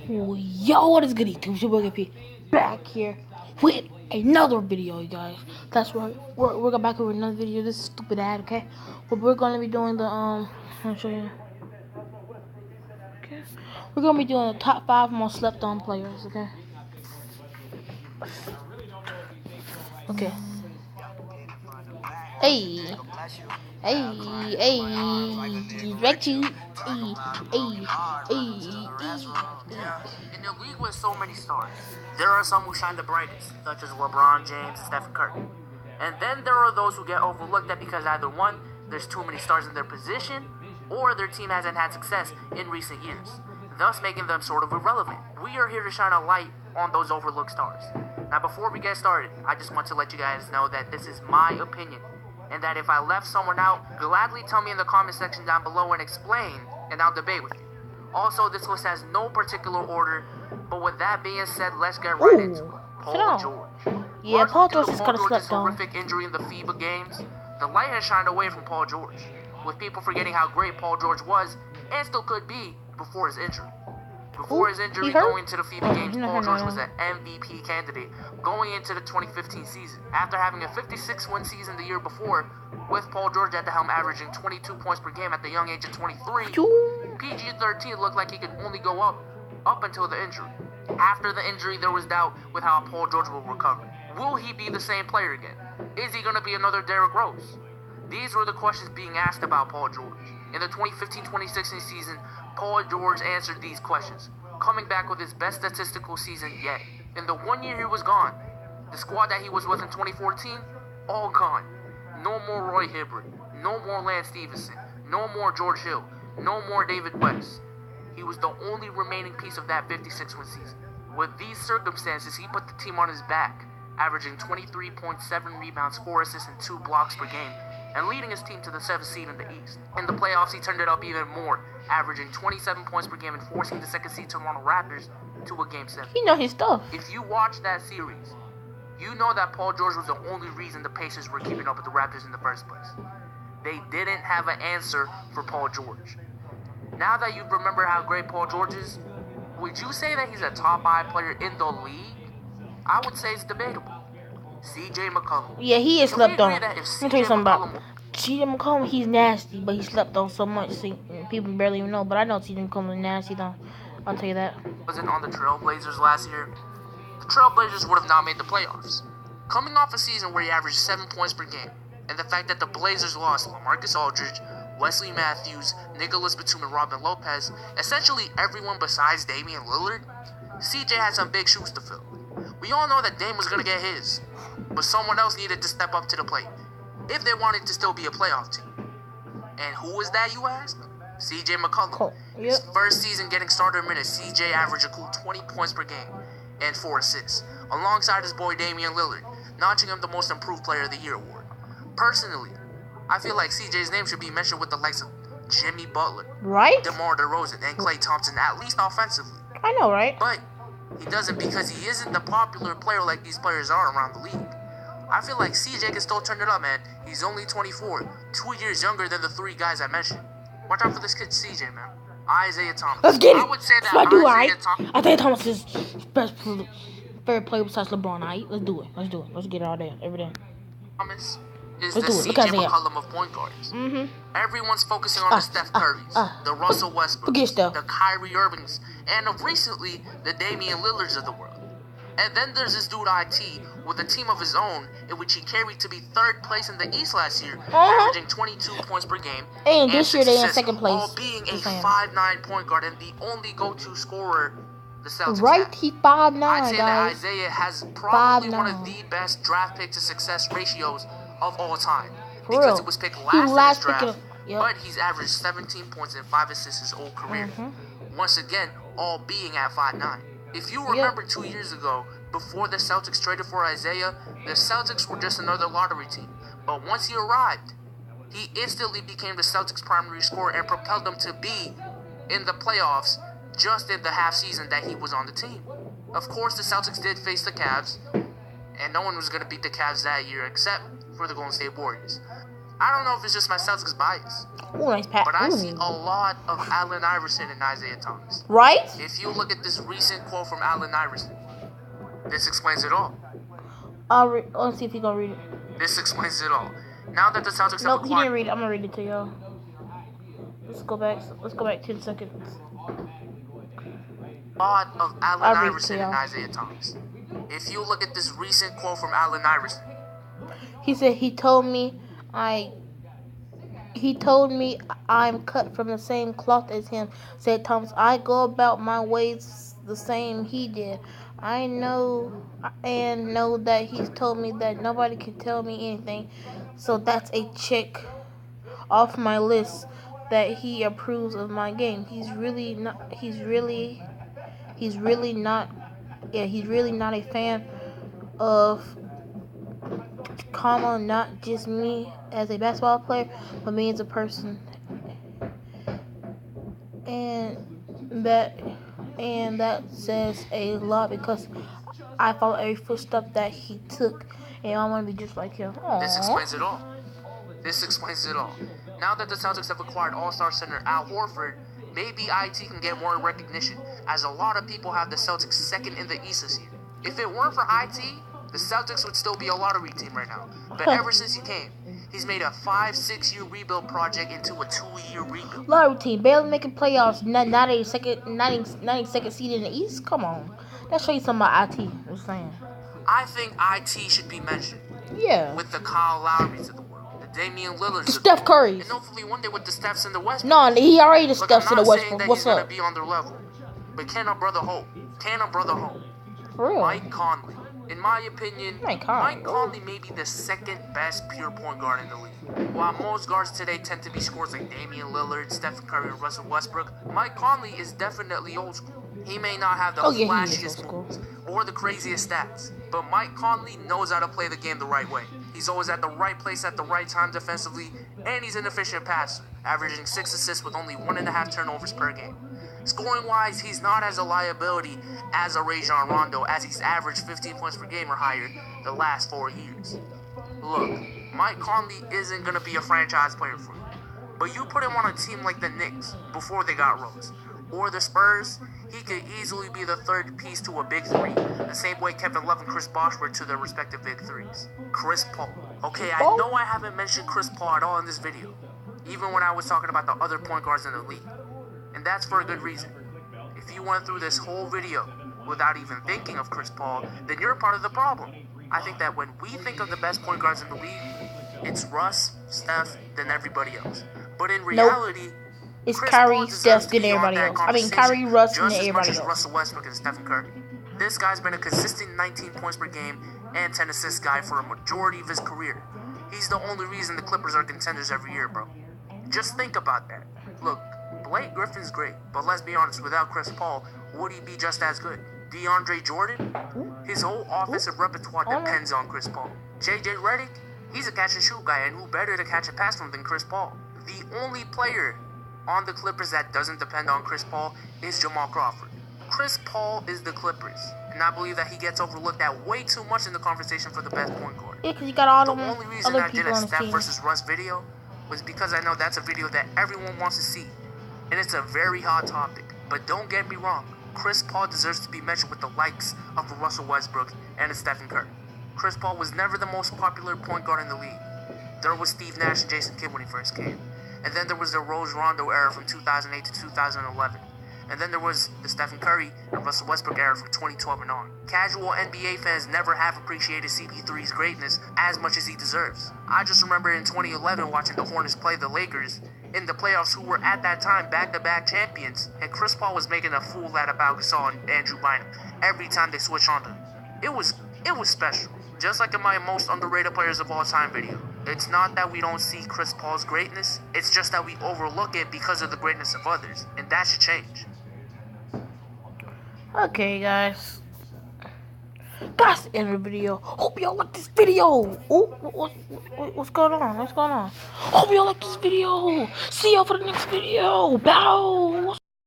Yo, what is good, YouTube? It's your boy P back here with another video, you guys. That's right. We're going back with another video. This is stupid ad, okay? But we're gonna be doing the I'll show you. Okay. We're gonna be doing the top 5 most slept on players, okay? Okay. Hey, direct you. In a league with so many stars, there are some who shine the brightest, such as LeBron James and Stephen Curry. And then there are those who get overlooked that because either one, there's too many stars in their position, or their team hasn't had success in recent years, thus making them sort of irrelevant. We are here to shine a light on those overlooked stars. Now before we get started, I just want to let you guys know that this is my opinion, and that if I left someone out, gladly tell me in the comment section down below and explain, and I'll debate with you. Also, this list has no particular order, but with that being said, let's get right into it. Paul George. Yeah, Paul George is kind of George's slept on. horrific injury in the FIBA games, the light has shined away from Paul George, with people forgetting how great Paul George was, and still could be, before his injury. Before his injury going into the FIBA games, Paul George was an MVP candidate going into the 2015 season. After having a 56-win season the year before, with Paul George at the helm averaging 22 points per game at the young age of 23, PG-13 looked like he could only go up until the injury. After the injury, there was doubt with how Paul George will recover. Will he be the same player again? Is he going to be another Derrick Rose? These were the questions being asked about Paul George. In the 2015-2016 season, Paul George answered these questions, coming back with his best statistical season yet. In the 1 year he was gone, the squad that he was with in 2014, all gone. No more Roy Hibbert, no more Lance Stevenson, no more George Hill, no more David West. He was the only remaining piece of that 56-win season. With these circumstances, he put the team on his back, averaging 23.7 rebounds, 4 assists, and 2 blocks per game, and leading his team to the 7th seed in the East. In the playoffs, he turned it up even more, averaging 27 points per game and forcing the 2nd seed Toronto Raptors to a Game 7. He know his stuff. If you watch that series, you know that Paul George was the only reason the Pacers were keeping up with the Raptors in the first place. They didn't have an answer for Paul George. Now that you remember how great Paul George is, would you say that he's a top 5 player in the league? I would say it's debatable. CJ McCollum. Yeah, he is slept on. Let me tell you something about McCollum CJ McCollum. He's nasty, but he slept on so much, so people barely even know. But I know CJ McCollum is nasty, though. I'll tell you that. wasn't on the Trailblazers last year, the Trailblazers would have not made the playoffs. Coming off a season where he averaged 7 points per game, and the fact that the Blazers lost LaMarcus Aldridge, Wesley Matthews, Nicholas Batum, and Robin Lopez, essentially everyone besides Damian Lillard, CJ had some big shoes to fill. We all know that Dame was going to get his, but someone else needed to step up to the plate if they wanted to still be a playoff team. And who was that, you ask? CJ McCollum. Cool. Yep. His first season getting starter minutes, CJ averaged a cool 20 points per game and 4 assists, alongside his boy Damian Lillard, notching him the Most Improved Player of the Year award. Personally, I feel like CJ's name should be mentioned with the likes of Jimmy Butler, Right? DeMar DeRozan, and Klay Thompson, at least offensively. I know, right? But he doesn't because he isn't the popular player like these players are around the league. I feel like CJ can still turn it up, man. He's only 24, 2 years younger than the 3 guys I mentioned. Watch out for this kid CJ, man. Isaiah Thomas. Let's get it. I would say that Let's do it, Isaiah right? Thomas. Isaiah Thomas is best favorite player besides LeBron. Alright, let's do it. Let's get it all day, every day. Thomas is Let's the do it. Look CJ at Isaiah. McCollum of point guards. Everyone's focusing on the Steph Currys, the Russell Westbrooks, Forget Steph. the Kyrie Irvings, and of recently, the Damian Lillards of the world. And then there's this dude IT with a team of his own, in which he carried to be 3rd place in the East last year, averaging 22 points per game. And this year they in 6 assists, 2nd place. All being a Just saying. 5'9" point guard and the only go-to scorer the Celtics Right? have. He's 5'9", I'd say that guys. Isaiah has probably one of 5'9". the best draft pick to success ratios of all time. For Because real. it was picked He last in last his pick draft, yep. but he's averaged 17 points and 5 assists his whole career. Once again, all being at 5'9". If you remember 2 years ago, before the Celtics traded for Isaiah, the Celtics were just another lottery team. But once he arrived, he instantly became the Celtics' primary scorer and propelled them to be in the playoffs just in the half season that he was on the team. Of course, the Celtics did face the Cavs, and no one was going to beat the Cavs that year except for the Golden State Warriors. I don't know if it's just my Celtics bias, Ooh, nice pass. but I see a lot of Allen Iverson and Isaiah Thomas. Right? If you look at this recent quote from Allen Iverson, this explains it all. Let's see if he's gonna read it. This explains it all. Now that the Celtics have Nope, he acquired... didn't read it. I'm gonna read it to y'all. Let's go back 10 seconds. A lot of Allen Iverson and Isaiah Thomas. If you look at this recent quote from Allen Iverson, he said he told me I'm cut from the same cloth as him. Said Thomas, I go about my ways the same he did. I know that he's told me that nobody can tell me anything. So that's a check off my list that he approves of my game. He's really not a fan of not just me as a basketball player, but me as a person. And that says a lot because I follow every footstep that he took, and I want to be just like him. Aww. This explains it all. This explains it all. Now that the Celtics have acquired All-Star center Al Horford, maybe IT can get more recognition, as a lot of people have the Celtics second in the East this year. If it weren't for IT, the Celtics would still be a lottery team right now. But ever since he came, he's made a 5-6 year rebuild project into a 2-year rebuild. Lottery team, barely making playoffs, not a second seed in the East. Come on, that shows you something about IT. I'm saying. I think IT should be mentioned. Yeah. With the Kyle Lowrys of the world, the Damian Lillards, the Steph Currys, and hopefully one day with the Stephs and the Westbrook. No, he already the Stephs in the Westbrook. What's up? Gonna be on their level, but can a brother hope? For real? Mike Conley. In my opinion, Mike Conley may be the second best pure point guard in the league. While most guards today tend to be scorers like Damian Lillard, Stephen Curry, and Russell Westbrook, Mike Conley is definitely old school. He may not have the flashiest moves or the craziest stats, but Mike Conley knows how to play the game the right way. He's always at the right place at the right time defensively, and he's an efficient passer, averaging 6 assists with only 1.5 turnovers per game. Scoring-wise, he's not as a liability as a Rajon Rondo, as he's averaged 15 points per game or higher the last 4 years. Look, Mike Conley isn't going to be a franchise player for you, but you put him on a team like the Knicks before they got Rose, or the Spurs, he could easily be the third piece to a big three, the same way Kevin Love and Chris Bosh were to their respective big threes. Chris Paul. Okay, I know I haven't mentioned Chris Paul at all in this video, even when I was talking about the other point guards in the league. And that's for a good reason. If you went through this whole video without even thinking of Chris Paul, then you're part of the problem. I think that when we think of the best point guards in the league, it's Russ, Steph, then everybody else. But in reality, it's Kyrie, Steph, then everybody else. I mean, Kyrie, Russ, and everybody else. Russell Westbrook and Stephen Curry. This guy's been a consistent 19 points per game and 10 assists guy for a majority of his career. He's the only reason the Clippers are contenders every year, bro. Just think about that. Look, Blake Griffin's great, but let's be honest, without Chris Paul, would he be just as good? DeAndre Jordan? His whole offensive repertoire depends on Chris Paul. JJ Redick? He's a catch-and-shoot guy, and who better to catch a pass from than Chris Paul? The only player on the Clippers that doesn't depend on Chris Paul is Jamal Crawford. Chris Paul is the Clippers, and I believe that he gets overlooked at way too much in the conversation for the best point guard. Yeah, because you got all the only reason I did a Steph versus Russ video was because I know that's a video that everyone wants to see. And it's a very hot topic. But don't get me wrong, Chris Paul deserves to be mentioned with the likes of a Russell Westbrook and a Stephen Curry. Chris Paul was never the most popular point guard in the league. There was Steve Nash and Jason Kidd when he first came. And then there was the Rose Rondo era from 2008 to 2011. And then there was the Stephen Curry and Russell Westbrook era from 2012 and on. Casual NBA fans never have appreciated CP3's greatness as much as he deserves. I just remember in 2011 watching the Hornets play the Lakers in the playoffs, who were at that time back-to-back champions, and Chris Paul was making a fool out of Pau Gasol and Andrew Bynum every time they switched on them. It was special. Just like in my most underrated players of all time video. It's not that we don't see Chris Paul's greatness, it's just that we overlook it because of the greatness of others, and that should change. Okay, guys. That's the end of the video. Hope y'all like this video. Oh, what's going on? Hope y'all like this video. See y'all for the next video. Bow.